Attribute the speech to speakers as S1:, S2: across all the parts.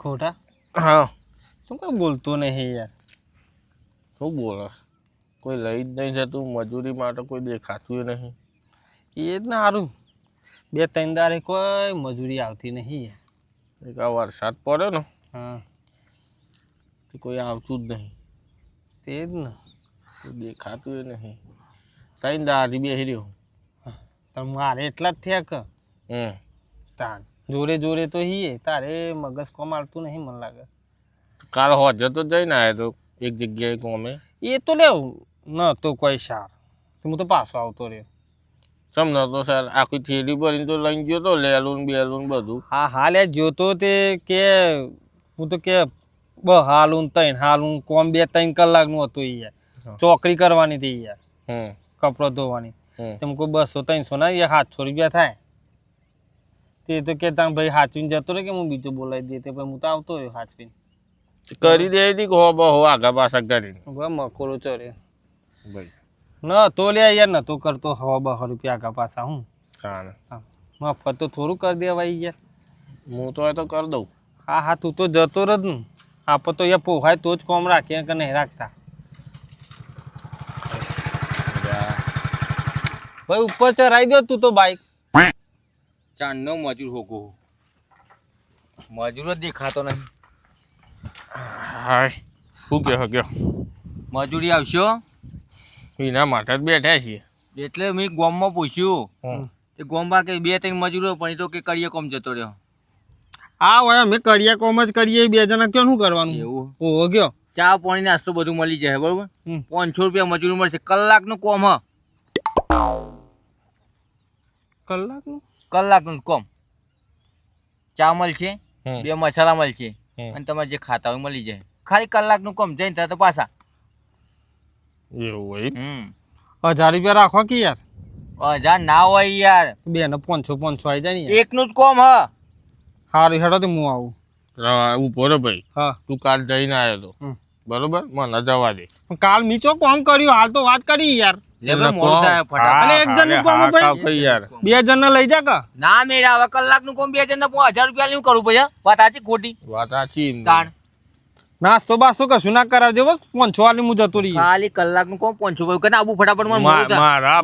S1: ખોટા
S2: હા
S1: તું કઈ બોલતો નહીં યાર.
S2: શું બોલે કોઈ લઈ જ નહીં જતું મજૂરી માટે કોઈ દેખાતું નહીં.
S1: એ જ ને સારું 2-3 દાડે કોઈ મજૂરી આવતી નહીં યાર.
S2: એક આ વરસાદ પડ્યો ને
S1: હા
S2: તો કોઈ આવતું જ નહીં.
S1: તે જ ને
S2: કોઈ દેખાતું નહીં. 3 દાડાથી બેસી રહ્યો.
S1: તો મારે એટલા જ થયા કે તાર જોડે જોડે તો હીએ તારે મગજ કોમ આવતું નહીં મને લાગે.
S2: કાલ હોજે તો જઈને આવ્યો તો એક જગ્યાએ કોમે.
S1: એ તો લેવ ન તો કોઈ સાર તો હું તો પાછો આવતો રહ્યો.
S2: સમજો તો સર આખી થેલી ભરીને તો લઈને ગયો તો લેલું બેલું બધું.
S1: હા હા લે જોતો તે કે હું તો કે હાલું 3 હાલું કોમ 2-3 કલાકનું હતું યાર. ચોકડી કરવાની હતી યાર. કપડો ધોવાની તેમ કોઈ 200-300 ના યાર 700 રૂપિયા થાય. તે તો કે તાર ભાઈ હાચવીને જતો રહે કે હું બીજું બોલાવી દે તે પછી હું તો આવતો રહ્યો હાચવીને.
S2: કરી દે હતી હો બહો આગા પાછા કરીને
S1: મકોડો ચડે
S2: ભાઈ
S1: ન તો લે યાર ન તો કરતો 100-200 રૂપિયા આગા પાછા હું મફત તો થોડું કરી દેવાય યાર.
S2: હું તો તો કરી દઉં.
S1: હા હા તું તો જતો રહ ને આપણે તો યાર પોહાય તો જ કોમ રાખીએ કે નહીં રાખતા. ભાઈ ઉપર ચરાઈ દો તું તો બાઈક.
S3: ચાંદનો મજૂર હોગો મજૂર જ દેખાતો નહીં.
S2: હાય શું કહો કયો
S3: મજૂરી આવશો
S2: એના માટે જ બેઠા છીએ.
S3: એટલે મેં ગોમમાં પૂછ્યું તે ગોમમાં કે 2-3 મજૂરો પણ એ તો કે કરીએ કોમ જતો રહ્યો.
S1: હા હોય અમે કરીએ કોમ જ કરીએ 2 જણા ક્યાં શું કરવાનું
S3: એવું
S1: ઓહો ગયો
S3: ચા પાણી નાસ્તો બધું મળી જાય બરોબર. 500 રૂપિયા મજૂરી મળશે કલાકનું કોમ. હ કલાકનું કોમ. ચા મળશે 2 મસાલા મળશે અને તમારે જે ખાતા હોય મળી જાય. ખાલી કલાકનું કોમ જઈને ત્યાં તો પાછા.
S2: એવું હોય
S1: 1000 રૂપિયા રાખો કે યાર.
S3: 1000 ના હોય યાર.
S1: 2 ને 500 આવી જાય ને યાર.
S3: એકનું જ કોમ. હ
S1: હારું હેડો તો હું આવું.
S2: ઉભો રે ભાઈ
S1: હા
S2: તું કાલ જઈને આવ્યો તો બરોબર મને જવા દે.
S1: કાલ મીચો કોમ કર્યું હાલ તો વાત કરી યાર. અને એક જણનું કોમ ભાઈ
S2: યાર
S1: 2 જણને લઈ જા કે
S3: ના મેળા હવે કલાકનું કોમ 2 જણને 1000 રૂપિયા લેવું કરું ભાઈ. વાત સાચી ખોટી
S2: વાત સાચી.
S3: તાણ
S1: નાસ્તો બાસ્તો કશું ના કરાવજે બસ 500 વાલી હું જતો રહી.
S3: ખાલી કલાકનું કોમ 500 કે આબુ ફટાફટ
S2: મારા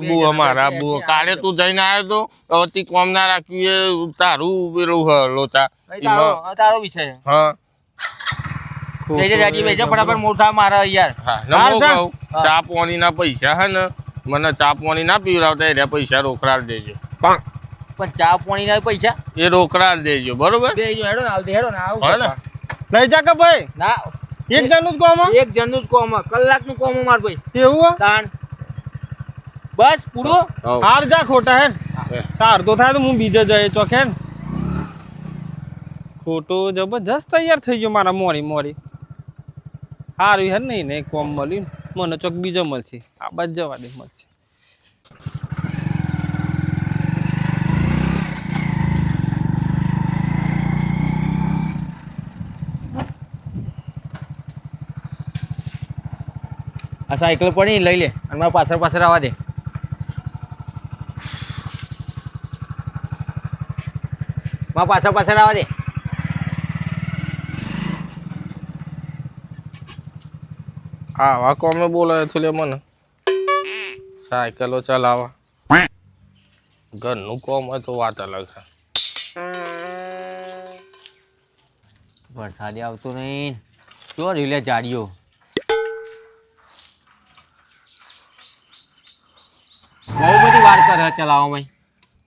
S2: આબુ કાલે તું જઈને આવ્યો તો હવે કોમ ના રાખ્યું એ તારું પેલું લોચા
S3: તારો વિષય.
S2: હા
S3: ફટાફટ મોટા મારા યાર.
S2: ચા પાણી ના પૈસા હે ને મને ચા પાણી ના પીવડાવતા એટલે પૈસા રોકડા દેજો.
S3: પણ ચા પાણી ના પૈસા
S2: એ રોકડા દેજો બરોબર.
S1: લઈ જા કે ભાઈ
S3: ના
S1: એક જણનું જ કોમ.
S3: એક જણનું જ કોમ કલાકનું કોમ માર ભાઈ.
S1: એવું
S3: તાણ બસ પૂરો.
S1: હાર જા ખોટા હે તાર તો થાય તો હું બીજે જઈએ ચોક હે ખોટો જબરજસ્ત તૈયાર થઈ ગયો મારા મોરી હારું હે નહીં ને કોમ મળ્યું મને ચોક બીજો મળશે આ બાદ જવા દે મળશે.
S3: આ સાયકલ પડી લઈ લે અને મારા પાછળ આવવા દે. મારા પાછળ આવવા દે.
S2: આવા કોમે બોલાય છે લે મને સાયકલો ચલાવવા. ઘરનું કોમ હોય તો વાત અલગ છે.
S3: વરસાદ આવતો નહીં જો રીલે જાડીઓ. બહુ બધી વાર કરે ચલાવવામાં.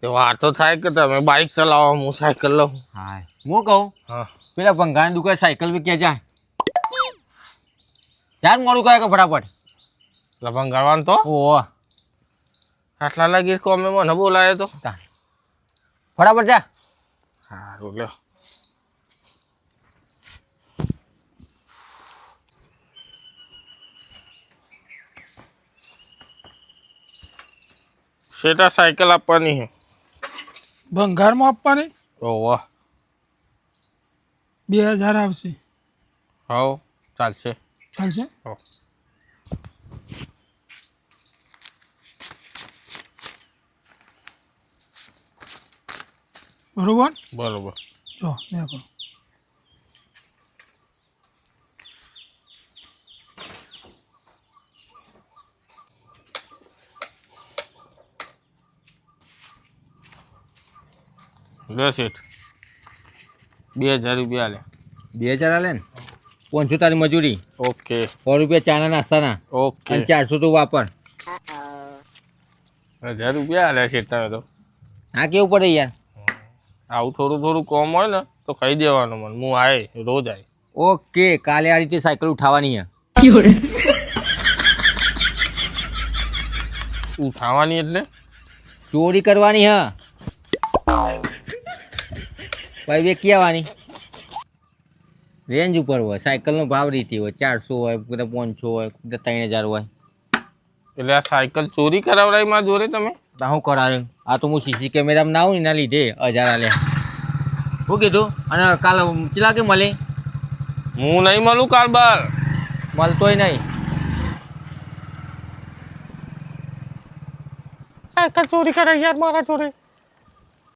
S2: તે વાર તો થાય કે તમે બાઇક ચલાવો હું સાયકલ લઉં.
S3: હા હું કહું પેલા ભંગાની દુકાન સાયકલ બી ક્યાં જાય ચાર મોડું કરે કે ફટાફટ
S2: લભંગ ગાવાનું તો
S3: ઓહ
S2: આટલા લાગી કોમે મને બોલાય તો
S3: ફટાફટ જા.
S2: સારું લ્યો. શેટા સાયકલ આપવાની છે
S1: ભંગારમાં આપવાની.
S2: ઓહ
S1: 2000 આવશે.
S2: હાઉ ચાલશે.
S1: બરોબર
S2: બરોબર.
S1: જો મેં કરો
S2: લે શેઠ 2000 રૂપિયા લે
S3: 2000 આલે ને 500 તારી મજૂરી,
S2: ઓકે
S3: 100 રૂપિયા ચાના નાસ્તાના
S2: ઓકે
S3: અને 400 તું વાપર.
S2: 1000 રૂપિયા લે શેઠ તમે તો
S3: હા કેવું પડે યાર.
S2: આવું થોડું થોડું કોમ હોય ને તો ખાઈ દેવાનું મને, હું આય રોજ આય.
S3: ઓકે, કાલે આ રીતે સાયકલ ઉઠાવવાની છે.
S2: ઉઠાવવાની એટલે
S3: ચોરી કરવાની હ ભાઈ, વેચી આવવાની. રેન્જ ઉપર હોય, સાયકલનો ભાવ રીતે હોય, 400 હોય, કદાચ 500 હોય, કદાચ 3000 હોય.
S2: એટલે આ સાયકલ ચોરી કરાવડાવી માં જોડે તમે?
S3: તો શું કરાવ્યું? આ તો હું સીસી કેમેરામાં ના આવું ને એના લીધે 1000 આલ્યા. શું કીધું? અને કાલે ચેલા કે મળે?
S2: હું નહીં મળું કાલ બાર,
S3: મળતોય નહીં.
S2: સાયકલ ચોરી કરાવી યાર મારા જોડે.